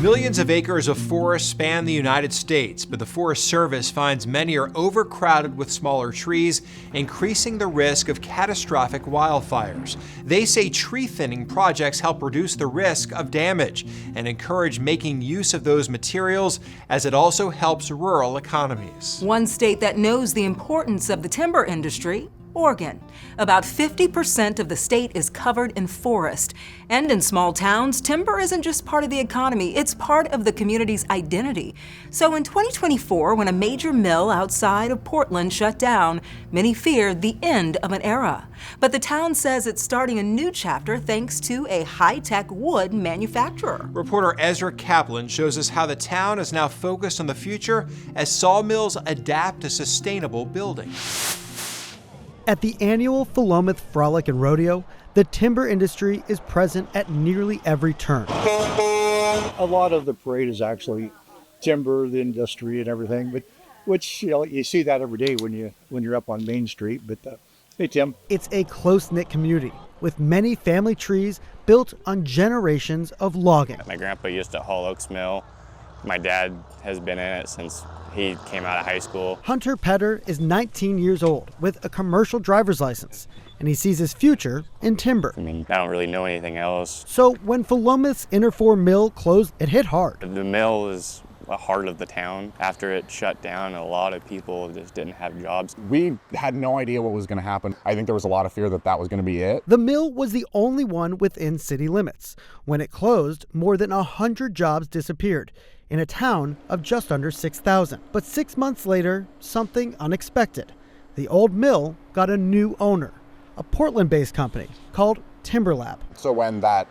Millions of acres of forest span the United States, but the Forest Service finds many are overcrowded with smaller trees, increasing the risk of catastrophic wildfires. They say tree thinning projects help reduce the risk of damage and encourage making use of those materials, as it also helps rural economies. One state that knows the importance of the timber industry, Oregon. About 50% of the state is covered in forest. And in small towns, timber isn't just part of the economy, it's part of the community's identity. So in 2024, when a major mill outside of Portland shut down, many feared the end of an era. But the town says it's starting a new chapter thanks to a high-tech wood manufacturer. Reporter Ezra Kaplan shows us how the town is now focused on the future as sawmills adapt to sustainable building. At the annual Philomath Frolic and Rodeo, the timber industry is present at nearly every turn. A lot of the parade is actually timber, the industry and everything, but which you see that every day when you're up on Main Street. But hey, Tim. It's a close-knit community with many family trees built on generations of logging. My grandpa used to haul Oaks Mill. My dad has been in it since he came out of high school. Hunter Petter is 19 years old with a commercial driver's license, and he sees his future in timber. I mean, I don't really know anything else. So when Philomath's Inner Four Mill closed, it hit hard. The mill is the heart of the town. After it shut down, a lot of people just didn't have jobs. We had no idea what was going to happen. I think there was a lot of fear that that was going to be it. The mill was the only one within city limits. When it closed, more than 100 jobs disappeared in a town of just under 6,000. But 6 months later, something unexpected. The old mill got a new owner, a Portland-based company called TimberLab. So when that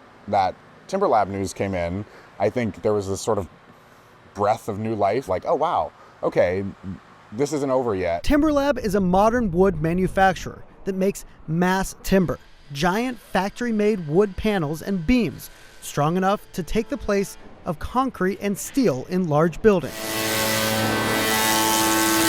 TimberLab news came in, I think there was this sort of breath of new life, like, oh wow, okay, this isn't over yet. TimberLab is a modern wood manufacturer that makes mass timber, giant factory-made wood panels and beams, strong enough to take the place of concrete and steel in large buildings.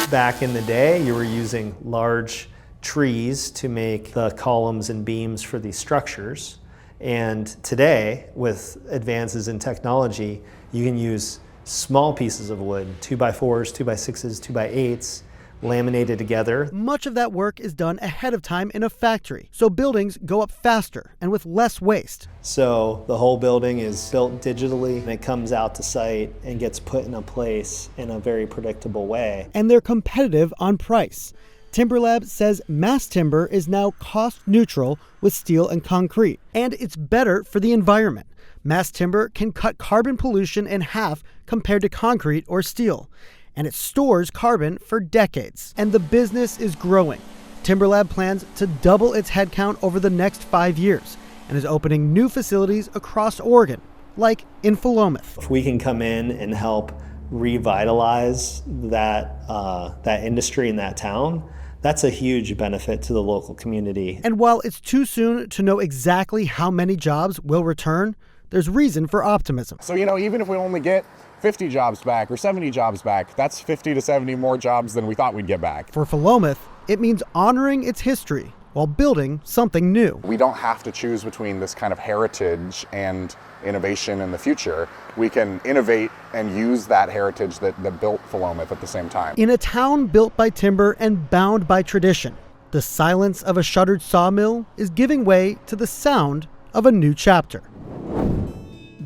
Back in the day, you were using large trees to make the columns and beams for these structures. And today, with advances in technology, you can use small pieces of wood, 2x4s, 2x6s, 2x8s, laminated together. Much of that work is done ahead of time in a factory, so buildings go up faster and with less waste. So the whole building is built digitally, and it comes out to site and gets put in a place in a very predictable way. And they're competitive on price. TimberLab says mass timber is now cost neutral with steel and concrete, and it's better for the environment. Mass timber can cut carbon pollution in half compared to concrete or steel, and it stores carbon for decades. And the business is growing. TimberLab plans to double its headcount over the next 5 years and is opening new facilities across Oregon, like in Philomath. If we can come in and help revitalize that industry in that town, that's a huge benefit to the local community. And while it's too soon to know exactly how many jobs will return, there's reason for optimism. So, even if we only get 50 jobs back or 70 jobs back, that's 50 to 70 more jobs than we thought we'd get back. For Philomath, it means honoring its history while building something new. We don't have to choose between this kind of heritage and innovation in the future. We can innovate and use that heritage that built Philomath at the same time. In a town built by timber and bound by tradition, the silence of a shuttered sawmill is giving way to the sound of a new chapter.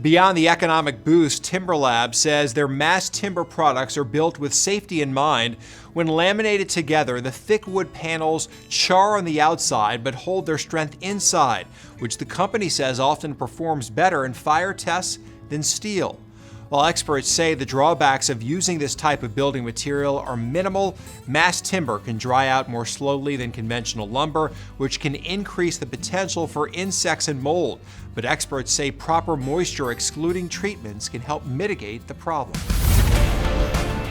Beyond the economic boost, TimberLab says their mass timber products are built with safety in mind. When laminated together, the thick wood panels char on the outside but hold their strength inside, which the company says often performs better in fire tests than steel. While experts say the drawbacks of using this type of building material are minimal, mass timber can dry out more slowly than conventional lumber, which can increase the potential for insects and mold. But experts say proper moisture excluding treatments can help mitigate the problem.